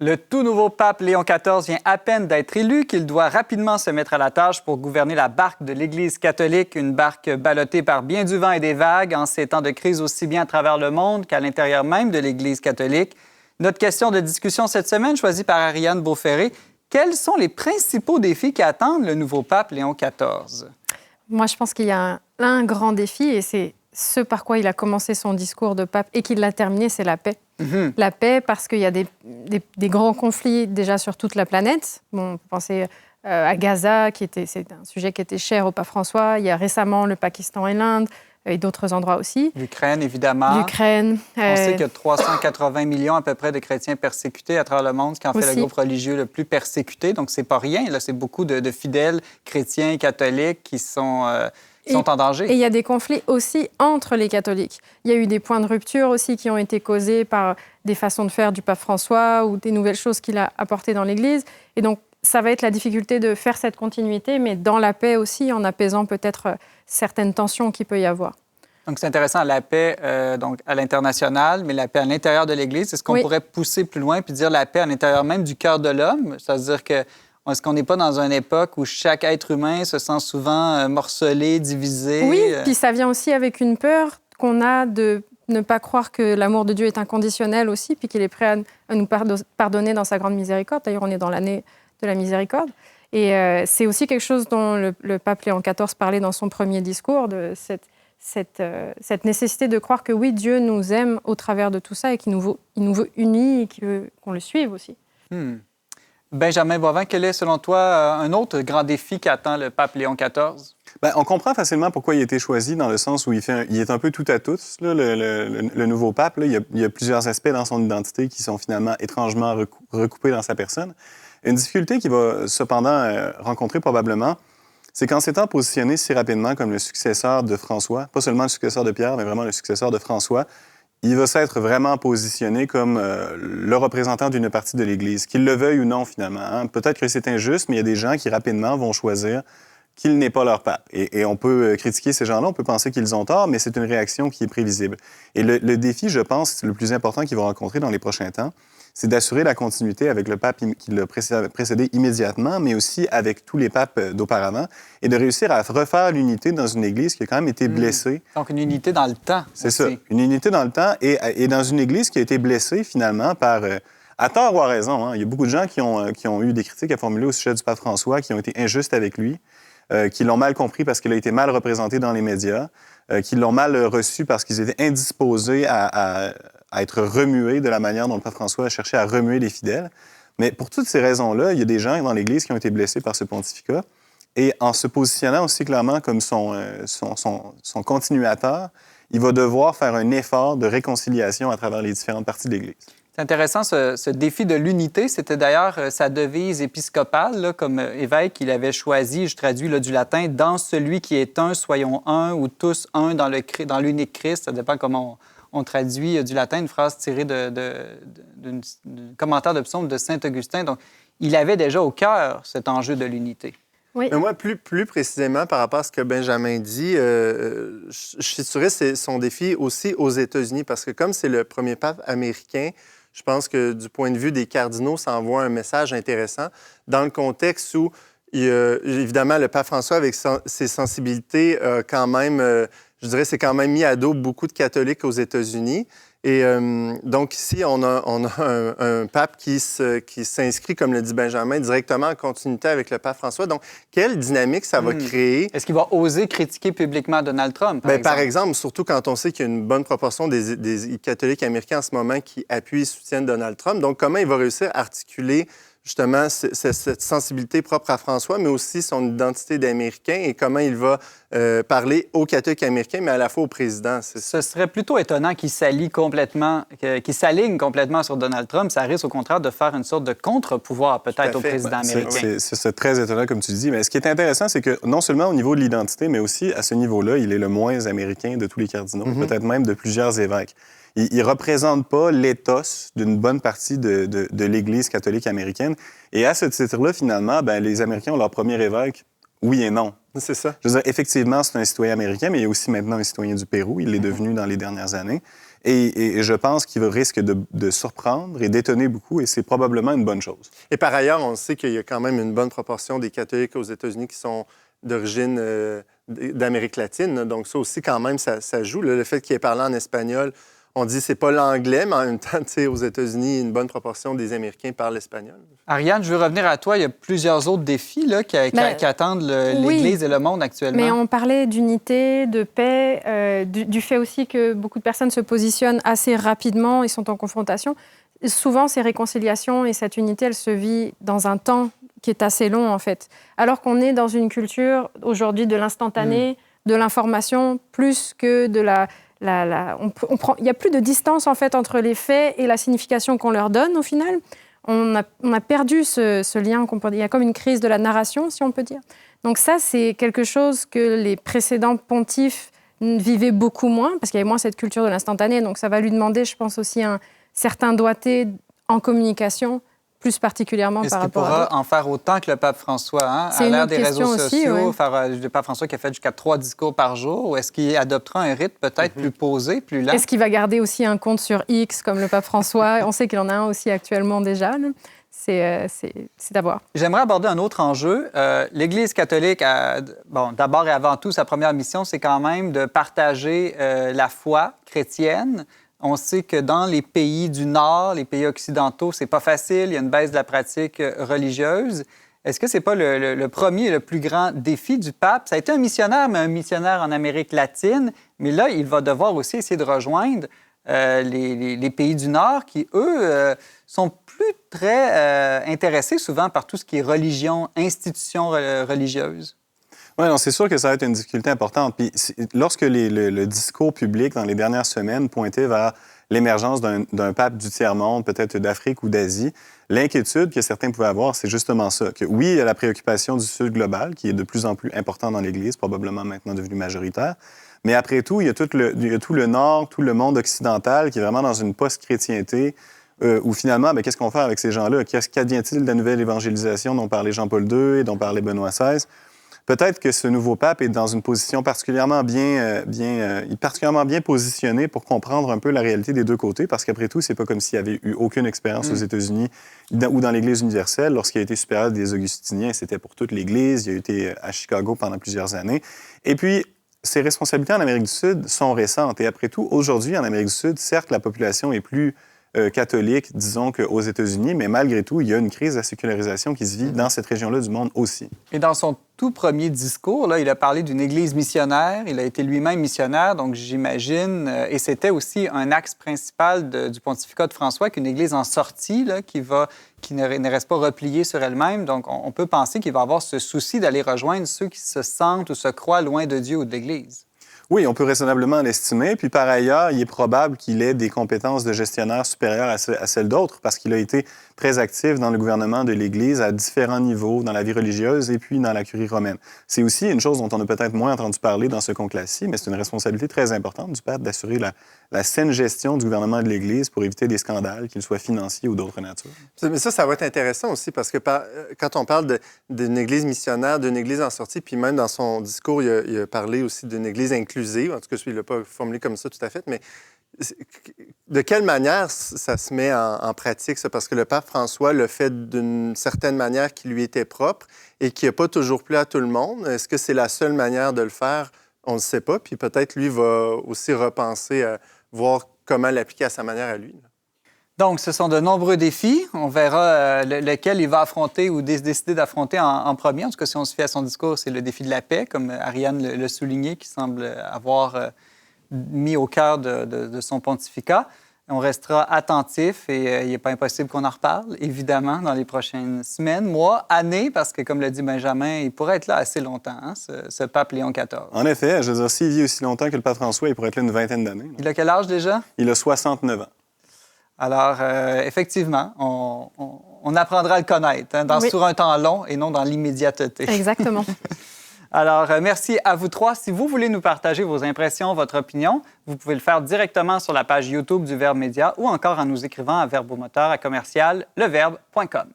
Le tout nouveau pape Léon XIV vient à peine d'être élu, qu'il doit rapidement se mettre à la tâche pour gouverner la barque de l'Église catholique, une barque ballottée par bien du vent et des vagues en ces temps de crise aussi bien à travers le monde qu'à l'intérieur même de l'Église catholique. Notre question de discussion cette semaine, choisie par Ariane Beauferré, quels sont les principaux défis qui attendent le nouveau pape Léon XIV? Moi, je pense qu'il y a un grand défi et c'est ce par quoi il a commencé son discours de pape et qu'il l'a terminé, c'est la paix. La paix parce qu'il y a des grands conflits déjà sur toute la planète. Bon, on peut penser à Gaza, c'est un sujet qui était cher au pape François. Il y a récemment le Pakistan et l'Inde et d'autres endroits aussi. L'Ukraine, évidemment. L'Ukraine. On sait qu'il y a 380 millions à peu près de chrétiens persécutés à travers le monde, ce qui en fait le groupe religieux le plus persécuté. Donc, c'est pas rien. Là, c'est beaucoup de fidèles chrétiens et catholiques qui sont en danger. Et il y a des conflits aussi entre les catholiques. Il y a eu des points de rupture aussi qui ont été causés par des façons de faire du pape François ou des nouvelles choses qu'il a apportées dans l'Église. Et donc, ça va être la difficulté de faire cette continuité, mais dans la paix aussi, en apaisant peut-être certaines tensions qu'il peut y avoir. Donc, c'est intéressant, la paix donc à l'international, mais la paix à l'intérieur de l'Église. Est-ce qu'on pourrait pousser plus loin puis dire la paix à l'intérieur même du cœur de l'homme? C'est-à-dire que est-ce qu'on n'est pas dans une époque où chaque être humain se sent souvent morcelé, divisé? Oui, puis ça vient aussi avec une peur qu'on a de ne pas croire que l'amour de Dieu est inconditionnel aussi, puis qu'il est prêt à nous pardonner dans sa grande miséricorde. D'ailleurs, on est dans l'année de la miséricorde. Et c'est aussi quelque chose dont le pape Léon XIV parlait dans son premier discours, de cette nécessité de croire que oui, Dieu nous aime au travers de tout ça et qu'il nous veut unis et qu'on le suive aussi. Benjamin Boivin, quel est, selon toi, un autre grand défi qu'attend le pape Léon XIV? Bien, on comprend facilement pourquoi il a été choisi, dans le sens où il est un peu tout à tous, là, le nouveau pape. Là. Il y a plusieurs aspects dans son identité qui sont finalement étrangement recoupés dans sa personne. Une difficulté qu'il va cependant rencontrer probablement, c'est qu'en s'étant positionné si rapidement comme le successeur de François, pas seulement le successeur de Pierre, mais vraiment le successeur de François, il va s'être vraiment positionné comme le représentant d'une partie de l'Église, qu'il le veuille ou non, finalement. Hein. Peut-être que c'est injuste, mais il y a des gens qui, rapidement, vont choisir qu'il n'est pas leur pape. Et on peut critiquer ces gens-là, on peut penser qu'ils ont tort, mais c'est une réaction qui est prévisible. Et le défi, je pense, le plus important qu'ils vont rencontrer dans les prochains temps, c'est d'assurer la continuité avec le pape qui l'a précédé immédiatement, mais aussi avec tous les papes d'auparavant, et de réussir à refaire l'unité dans une Église qui a quand même été blessée. Donc, une unité dans le temps. C'est ça, une unité dans le temps, et dans une Église qui a été blessée, finalement, par... à tort ou à raison, hein. Il y a beaucoup de gens qui ont eu des critiques à formuler au sujet du pape François, qui ont été injustes avec lui, qui l'ont mal compris parce qu'il a été mal représenté dans les médias, qui l'ont mal reçu parce qu'ils étaient indisposés à être remués de la manière dont le pape François a cherché à remuer les fidèles. Mais pour toutes ces raisons-là, il y a des gens dans l'Église qui ont été blessés par ce pontificat. Et en se positionnant aussi clairement comme son continuateur, il va devoir faire un effort de réconciliation à travers les différentes parties de l'Église. C'est intéressant, ce défi de l'unité. C'était d'ailleurs sa devise épiscopale, là, comme évêque qu'il avait choisi, je traduis là, du latin, « Dans celui qui est un, soyons un » ou « tous un dans l'unique Christ ». Ça dépend comment on traduit du latin, une phrase tirée d'un commentaire de psaume de saint Augustin. Donc, il avait déjà au cœur cet enjeu de l'unité. Oui. Mais moi, plus précisément, par rapport à ce que Benjamin dit, je situerais son défi aussi aux États-Unis, parce que comme c'est le premier pape américain, je pense que du point de vue des cardinaux, ça envoie un message intéressant dans le contexte où, évidemment, le pape François, avec ses sensibilités, quand même, je dirais, c'est quand même mis à dos beaucoup de catholiques aux États-Unis. Et donc ici, on a un pape qui s'inscrit, comme le dit Benjamin, directement en continuité avec le pape François. Donc, quelle dynamique ça va créer? Est-ce qu'il va oser critiquer publiquement Donald Trump, par exemple, surtout quand on sait qu'il y a une bonne proportion des catholiques américains en ce moment qui appuient et soutiennent Donald Trump. Donc, comment il va réussir à articuler justement cette sensibilité propre à François, mais aussi son identité d'Américain et comment il va parler aux catholiques américains, mais à la fois au président. Ce serait plutôt étonnant qu'il s'aligne complètement sur Donald Trump. Ça risque au contraire de faire une sorte de contre-pouvoir peut-être au président américain. C'est très étonnant, comme tu dis. Mais ce qui est intéressant, c'est que non seulement au niveau de l'identité, mais aussi à ce niveau-là, il est le moins américain de tous les cardinaux, peut-être même de plusieurs évêques. Il ne représente pas l'éthos d'une bonne partie de l'Église catholique américaine. Et à ce titre-là, finalement, les Américains ont leur premier évêque, oui et non. C'est ça. Je veux dire, effectivement, c'est un citoyen américain, mais il est aussi maintenant un citoyen du Pérou. Il l'est devenu dans les dernières années. Et je pense qu'il risque de surprendre et d'étonner beaucoup, et c'est probablement une bonne chose. Et par ailleurs, on sait qu'il y a quand même une bonne proportion des catholiques aux États-Unis qui sont d'origine d'Amérique latine. Donc ça aussi, quand même, ça joue. Le fait qu'il ait parlé en espagnol, on dit que c'est pas l'anglais, mais en même temps, aux États-Unis, une bonne proportion des Américains parlent l'espagnol. Ariane, je veux revenir à toi. Il y a plusieurs autres défis là, qui attendent l'Église et le monde actuellement. Mais on parlait d'unité, de paix, du fait aussi que beaucoup de personnes se positionnent assez rapidement et sont en confrontation. Souvent, ces réconciliations et cette unité, elle se vit dans un temps qui est assez long, en fait. Alors qu'on est dans une culture, aujourd'hui, de l'instantané, de l'information, plus que de il n'y a plus de distance, en fait, entre les faits et la signification qu'on leur donne, au final. On a perdu ce lien. Il y a comme une crise de la narration, si on peut dire. Donc ça, c'est quelque chose que les précédents pontifes vivaient beaucoup moins, parce qu'il y avait moins cette culture de l'instantané. Donc ça va lui demander, je pense, aussi un certain doigté en communication, plus particulièrement par rapport à d'autres. Est-ce qu'il pourra en faire autant que le pape François, hein? C'est à une l'ère autre des réseaux question aussi, sociaux, ouais. faire le pape François qui a fait jusqu'à 3 discours par jour, ou est-ce qu'il adoptera un rythme peut-être plus posé, plus lent? Est-ce qu'il va garder aussi un compte sur X comme le pape François? On sait qu'il en a un aussi actuellement déjà. Là. C'est à voir. J'aimerais aborder un autre enjeu. L'Église catholique, d'abord et avant tout, sa première mission, c'est quand même de partager la foi chrétienne. On sait que dans les pays du Nord, les pays occidentaux, c'est pas facile. Il y a une baisse de la pratique religieuse. Est-ce que c'est pas le premier et le plus grand défi du pape? Ça a été un missionnaire, mais un missionnaire en Amérique latine. Mais là, il va devoir aussi essayer de rejoindre les pays du Nord qui, eux, sont plus très intéressés souvent par tout ce qui est religion, institutions religieuses. Oui, c'est sûr que ça va être une difficulté importante. Puis lorsque le discours public dans les dernières semaines pointait vers l'émergence d'un pape du tiers-monde, peut-être d'Afrique ou d'Asie, l'inquiétude que certains pouvaient avoir, c'est justement ça. Que oui, il y a la préoccupation du Sud global, qui est de plus en plus importante dans l'Église, probablement maintenant devenue majoritaire. Mais après tout, il y a tout le Nord, tout le monde occidental qui est vraiment dans une post-chrétienté, où finalement, qu'est-ce qu'on fait avec ces gens-là? Qu'advient-il de la nouvelle évangélisation dont parlait Jean-Paul II et dont parlait Benoît XVI? Peut-être que ce nouveau pape est dans une position particulièrement bien positionnée pour comprendre un peu la réalité des deux côtés, parce qu'après tout, c'est pas comme s'il avait eu aucune expérience aux États-Unis ou dans l'Église universelle. Lorsqu'il a été supérieur des Augustiniens, c'était pour toute l'Église. Il a été à Chicago pendant plusieurs années. Et puis, ses responsabilités en Amérique du Sud sont récentes. Et après tout, aujourd'hui, en Amérique du Sud, certes, la population est plus catholique, disons, qu'aux États-Unis, mais malgré tout, il y a une crise de la sécularisation qui se vit dans cette région-là du monde aussi. Et dans son tout premier discours, là, il a parlé d'une Église missionnaire. Il a été lui-même missionnaire, donc j'imagine, et c'était aussi un axe principal du pontificat de François, qu'une Église en sortie, là, qui ne reste pas repliée sur elle-même. Donc, on peut penser qu'il va avoir ce souci d'aller rejoindre ceux qui se sentent ou se croient loin de Dieu ou de l'Église. Oui, on peut raisonnablement l'estimer. Puis par ailleurs, il est probable qu'il ait des compétences de gestionnaire supérieures à celles d'autres parce qu'il a été très actif dans le gouvernement de l'Église à différents niveaux, dans la vie religieuse et puis dans la curie romaine. C'est aussi une chose dont on a peut-être moins entendu parler dans ce conclave-ci, mais c'est une responsabilité très importante du pape d'assurer la saine gestion du gouvernement de l'Église pour éviter des scandales, qu'ils soient financiers ou d'autres natures. Mais ça va être intéressant aussi parce que quand on parle d'une Église missionnaire, d'une Église en sortie, puis même dans son discours, il a parlé aussi d'une Église inclusive. En tout cas, il ne l'a pas formulé comme ça tout à fait, mais de quelle manière ça se met en pratique, ça? Parce que le pape François le fait d'une certaine manière qui lui était propre et qui n'a pas toujours plu à tout le monde. Est-ce que c'est la seule manière de le faire? On ne le sait pas. Puis peut-être lui va aussi repenser à voir comment l'appliquer à sa manière à lui. Donc, ce sont de nombreux défis. On verra lequel il va affronter ou décider d'affronter en premier. En tout cas, si on se fie à son discours, c'est le défi de la paix, comme Ariane l'a souligné, qui semble avoir mis au cœur de son pontificat. On restera attentif et il n'est pas impossible qu'on en reparle, évidemment, dans les prochaines semaines, mois, années, parce que, comme l'a dit Benjamin, il pourrait être là assez longtemps, hein, ce pape Léon XIV. En effet, je veux dire, s'il vit aussi longtemps que le pape François, il pourrait être là une vingtaine d'années. Il a quel âge déjà? Il a 69 ans. Alors, effectivement, on apprendra à le connaître sur un temps long et non dans l'immédiateté. Exactement. Alors, merci à vous trois. Si vous voulez nous partager vos impressions, votre opinion, vous pouvez le faire directement sur la page YouTube du Verbe Média ou encore en nous écrivant à verbomoteur@leverbe.com.